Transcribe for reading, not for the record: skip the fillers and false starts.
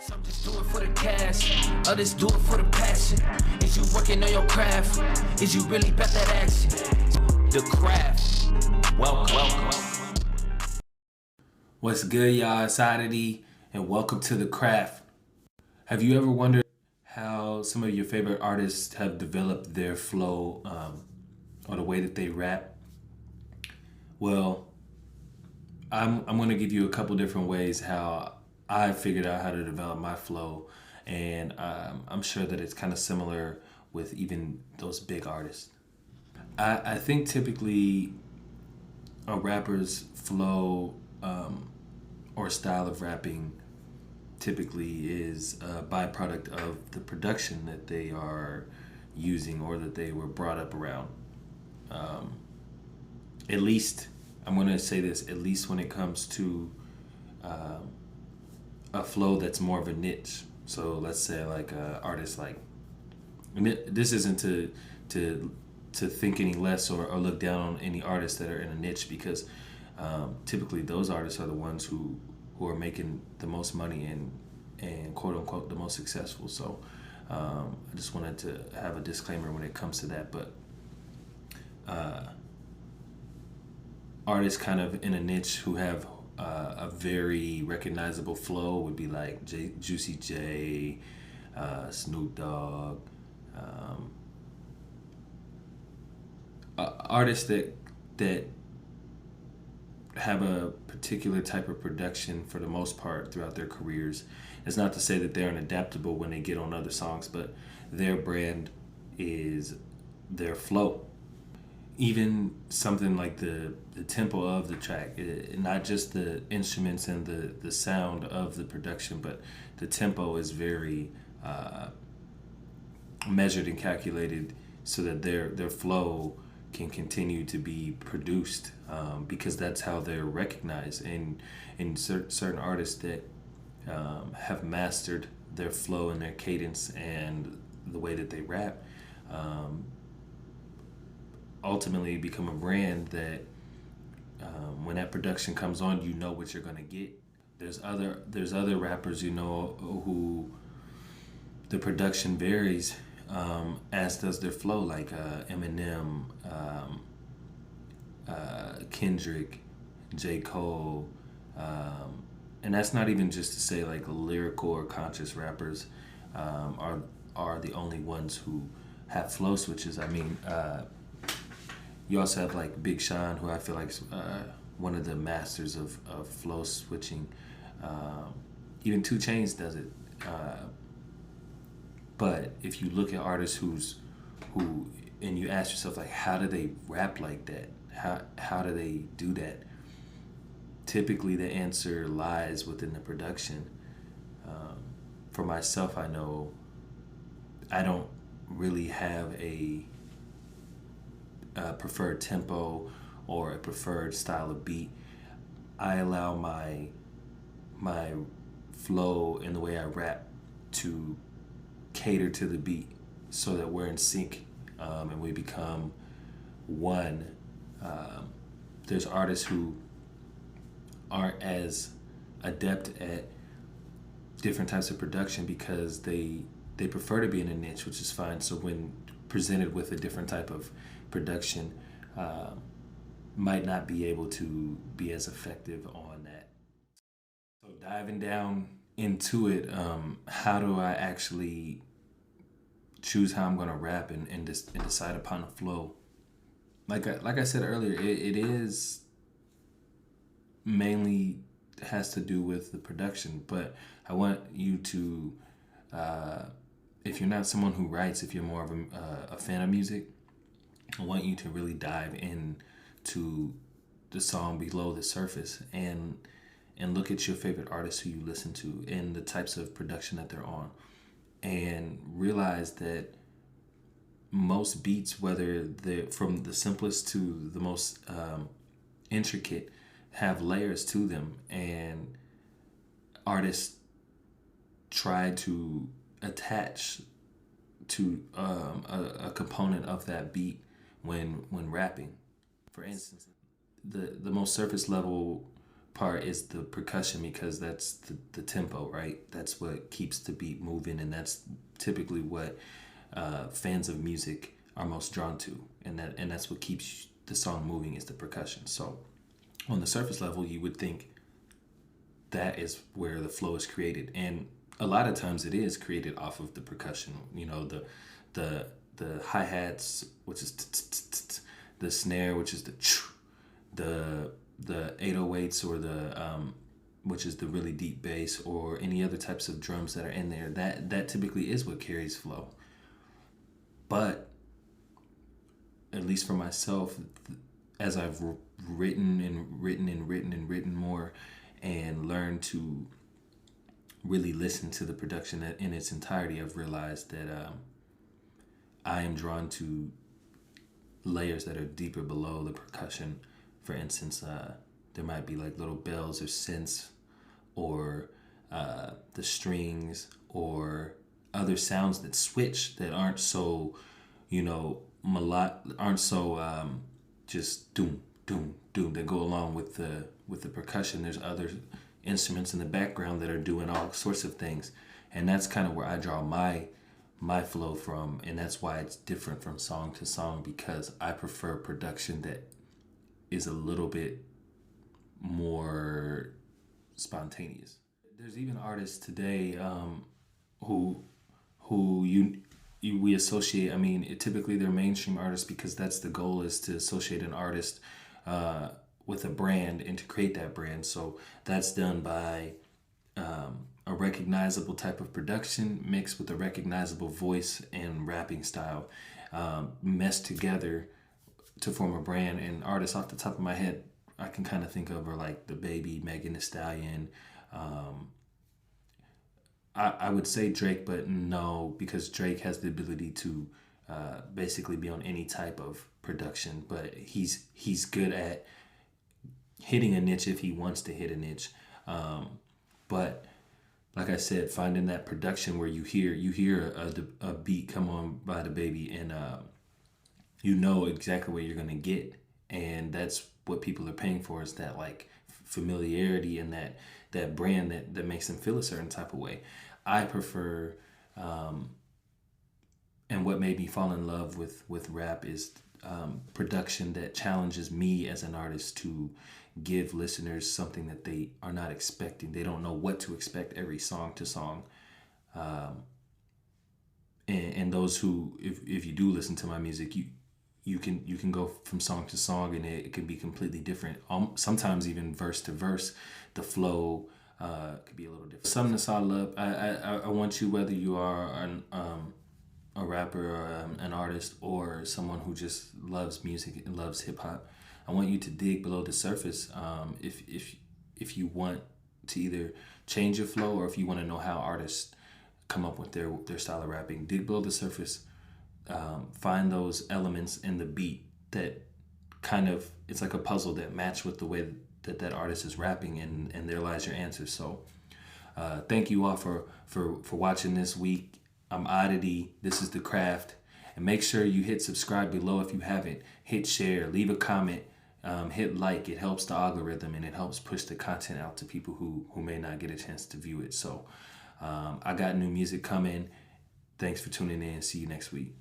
Some just do it for the cash, others do it for the passion. Is you working on your craft? Is you really about that action? The craft. Welcome. What's good, y'all? It's O.D.D.I.T.Y, and welcome to the craft. Have you ever wondered how some of your favorite artists have developed their flow or the way that they rap? Well, I'm going to give you a couple different ways how I figured out how to develop my flow, and I'm sure that it's kind of similar with even those big artists. I think typically a rapper's flow or style of rapping typically is a byproduct of the production that they are using or that they were brought up around. At least, I'm going to say this, at least when it comes to a flow that's more of a niche. So let's say like artists like, and this isn't to think any less or look down on any artists that are in a niche, because typically those artists are the ones who are making the most money and quote unquote the most successful. So I just wanted to have a disclaimer when it comes to that. But artists kind of in a niche who have a very recognizable flow would be like 𝙁𝙊𝙍𝙁, Snoop Dogg, artists that have a particular type of production for the most part throughout their careers. It's not to say that they're unadaptable when they get on other songs, but their brand is their flow. Even something like the tempo of the track, not just the instruments and the sound of the production, but the tempo is very measured and calculated so that their flow can continue to be produced, because that's how they're recognized. And certain artists that have mastered their flow and their cadence and the way that they rap ultimately become a brand that when that production comes on, you know what you're gonna get. There's other rappers, you know, who the production varies as does their flow, like Eminem, Kendrick, 𝙃𝙀𝙍𝙀, and that's not even just to say like lyrical or conscious rappers are the only ones who have flow switches. I mean, you also have like Big Sean, who I feel like is one of the masters of flow switching. Even 2 Chainz does it. But if you look at artists who and you ask yourself like, how do they rap like that? How do they do that? Typically the answer lies within the production. For myself, I know I don't really have a preferred tempo or a preferred style of beat. I allow my flow and the way I rap to cater to the beat so that we're in sync and we become one. There's artists who aren't as adept at different types of production because they prefer to be in a niche, which is fine. So when presented with a different type of production, might not be able to be as effective on that. So diving down into it, how do I actually choose how I'm going to rap and decide upon a flow? Like I said earlier, it is mainly has to do with the production, but I want you to, if you're not someone who writes, if you're more of a fan of music, I want you to really dive into the song below the surface and look at your favorite artists who you listen to and the types of production that they're on, and realize that most beats, whether they're from the simplest to the most intricate, have layers to them, and artists try to attach to a component of that beat when rapping. For instance, the most surface level part is the percussion, because that's the tempo, right? That's what keeps the beat moving, and that's typically what fans of music are most drawn to, and that's what keeps the song moving, is the percussion. So on the surface level, you would think that is where the flow is created, and a lot of times it is created off of the percussion. You know, the hi-hats, which is the snare, which is the 808s, or the which is the really deep bass, or any other types of drums that are in there. That typically is what carries flow. But at least for myself, as I've written more, and learned to really listen to the production in its entirety, I've realized that I am drawn to layers that are deeper below the percussion. For instance, there might be like little bells or synths, or the strings, or other sounds that switch, that aren't so, aren't so just doom, doom, doom, that go along with the percussion. There's other instruments in the background that are doing all sorts of things, and that's kind of where I draw my flow from, and that's why it's different from song to song, because I prefer production that is a little bit more spontaneous. There's even artists today who we associate. I mean, typically they're mainstream artists, because that's the goal, is to associate an artist with a brand and to create that brand. So that's done by a recognizable type of production mixed with a recognizable voice and rapping style, meshed together to form a brand. And artists off the top of my head I can kind of think of are like the Baby, Megan Thee Stallion. I would say Drake, but no, because Drake has the ability to basically be on any type of production, but he's good at hitting a niche if he wants to hit a niche. But like I said, finding that production where you hear a beat come on by the Baby, and you know exactly what you're gonna get, and that's what people are paying for, is that like familiarity and that brand that makes them feel a certain type of way. I prefer, and what made me fall in love with rap is production that challenges me as an artist to give listeners something that they are not expecting. They don't know what to expect every song to song. And those who, if you do listen to my music, you can go from song to song, and it can be completely different. Sometimes even verse to verse, the flow could be a little different. Something that's all love. I want you, whether you are a rapper or an artist, or someone who just loves music and loves hip hop, I want you to dig below the surface. If you want to either change your flow, or if you want to know how artists come up with their style of rapping, dig below the surface. Find those elements in the beat that kind of, it's like a puzzle that match with the way that artist is rapping, and there lies your answer. So thank you all for watching this week. I'm O.D.D.I.T.Y. This is The Craft. And make sure you hit subscribe below if you haven't. Hit share, leave a comment, hit like. It helps the algorithm, and it helps push the content out to people who may not get a chance to view it. So I got new music coming. Thanks for tuning in. See you next week.